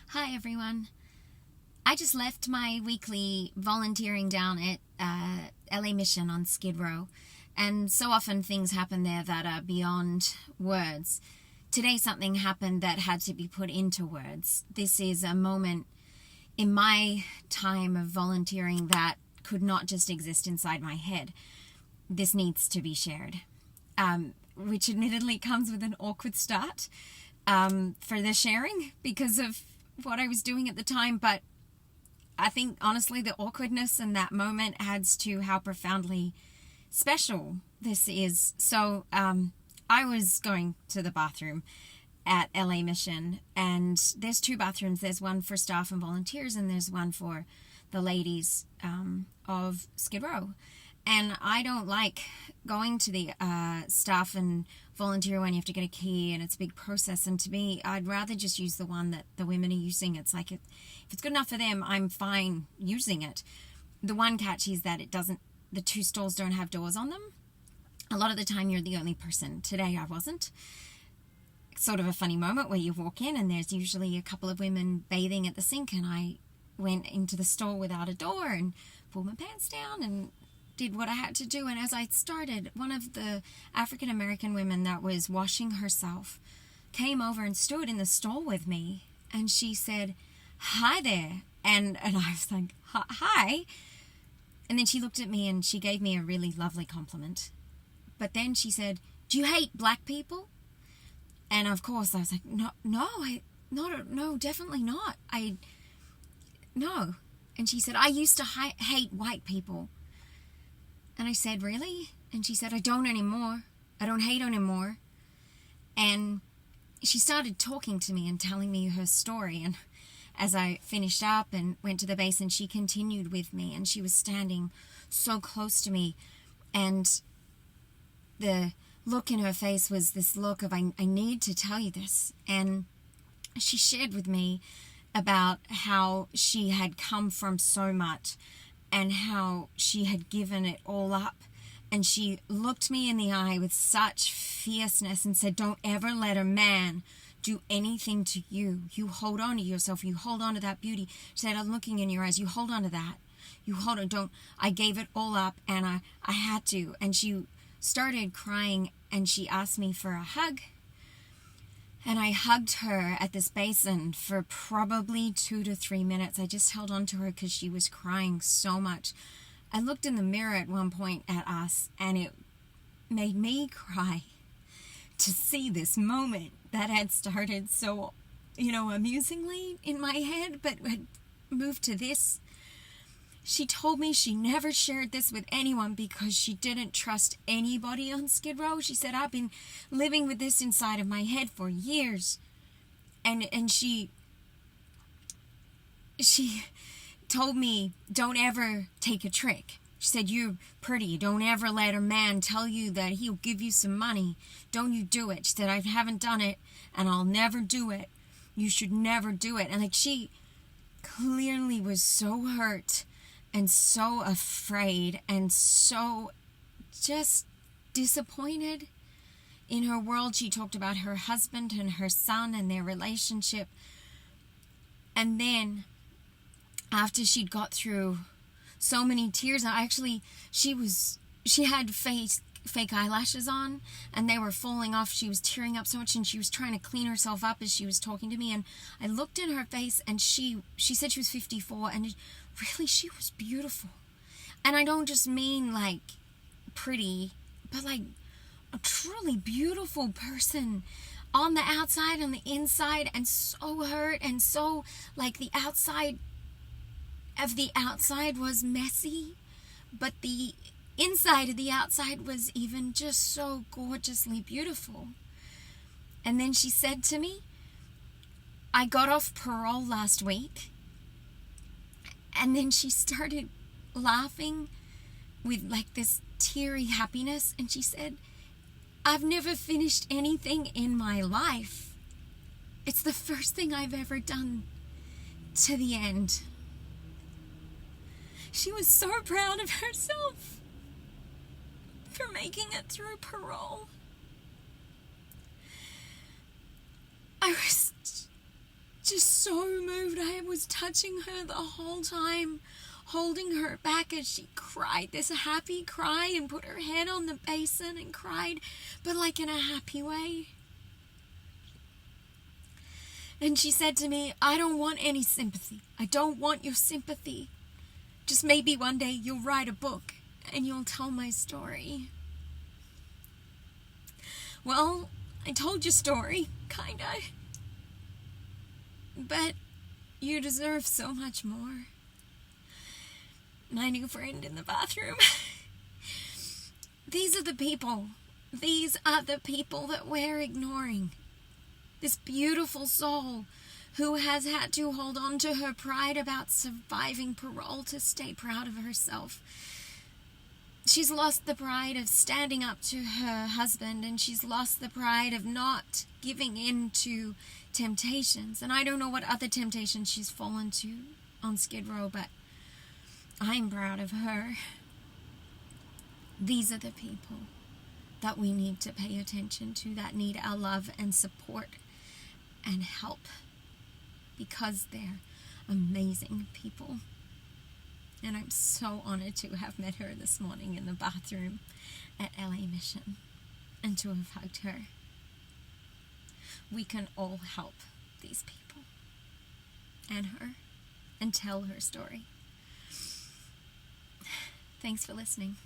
Hi everyone. I just left my weekly volunteering down at LA Mission on Skidrow, and so often things happen there that are beyond words. Today something happened that had to be put into words. This is a moment in my time of volunteering that could not just exist inside my head. This needs to be shared, which admittedly comes with an awkward start for the sharing because of what I was doing at the time, but I think honestly the awkwardness in that moment adds to how profoundly special this is. So I was going to the bathroom at LA Mission, and there's two bathrooms. There's one for staff and volunteers, and there's one for the ladies of Skid Row. And I don't like going to the staff and volunteer when you have to get a key and it's a big process. And to me, I'd rather just use the one that the women are using. It's like if it's good enough for them, I'm fine using it. The one catch is that the two stalls don't have doors on them. A lot of the time you're the only person. Today I wasn't. Sort of a funny moment where you walk in and there's usually a couple of women bathing at the sink, and I went into the stall without a door and pulled my pants down and did what I had to do. And as I started, one of the African American women that was washing herself came over and stood in the stall with me, and she said, "Hi there." And I was like, "Hi." And then she looked at me and she gave me a really lovely compliment. But then she said, "Do you hate black people?" And of course I was like, no, definitely not. No. And she said, "I used to hate white people." And I said, "Really?" And she said, "I don't anymore. I don't hate anymore." And she started talking to me and telling me her story. And as I finished up and went to the basin, she continued with me, and she was standing so close to me. And the look in her face was this look of, I need to tell you this. And she shared with me about how she had come from so much and how she had given it all up. And she looked me in the eye with such fierceness and said, "Don't ever let a man do anything to you. You hold on to yourself. You hold on to that beauty." She said, "I'm looking in your eyes. You hold on to that. You hold on. Don't." I gave it all up, and I had to. And she started crying, and she asked me for a hug. And I hugged her at this basin for probably 2 to 3 minutes. I just held on to her because she was crying so much. I looked in the mirror at one point at us, and it made me cry to see this moment that had started so, amusingly in my head, but had moved to this. She told me she never shared this with anyone because she didn't trust anybody on Skid Row. She said, "I've been living with this inside of my head for years." And she told me, "Don't ever take a trick." She said, "You're pretty. Don't ever let a man tell you that he'll give you some money. Don't you do it." She said, "I haven't done it, and I'll never do it. You should never do it." And she clearly was so hurt and so afraid and so just disappointed in her world. She talked about her husband and her son and their relationship. And then after she'd got through so many tears, she had fake eyelashes on, and they were falling off. She was tearing up so much, and she was trying to clean herself up as she was talking to me. And I looked in her face, and she said she was 54, and really she was beautiful. And I don't just mean like pretty, but like a truly beautiful person on the outside, on the inside, and so hurt, and so like the outside of the outside was messy, but the inside of the outside was even just so gorgeously beautiful. And then she said to me, "I got off parole last week." And then she started laughing with like this teary happiness, and she said, "I've never finished anything in my life. It's the first thing I've ever done to the end." She was so proud of herself for making it through parole. I was just so moved. I was touching her the whole time, holding her back as she cried this happy cry and put her head on the basin and cried, but like in a happy way. And she said to me, I don't want any sympathy. I don't want your sympathy. Just maybe one day you'll write a book and you'll tell my story. Well, I told your story, kinda. But you deserve so much more. My new friend in the bathroom. These are the people. These are the people that we're ignoring. This beautiful soul who has had to hold on to her pride about surviving parole to stay proud of herself. She's lost the pride of standing up to her husband, and she's lost the pride of not giving in to temptations. And I don't know what other temptations she's fallen to on Skidrow, but I'm proud of her. These are the people that we need to pay attention to, that need our love and support and help, because they're amazing people. And I'm so honored to have met her this morning in the bathroom at LA Mission and to have hugged her. We can all help these people and her and tell her story. Thanks for listening.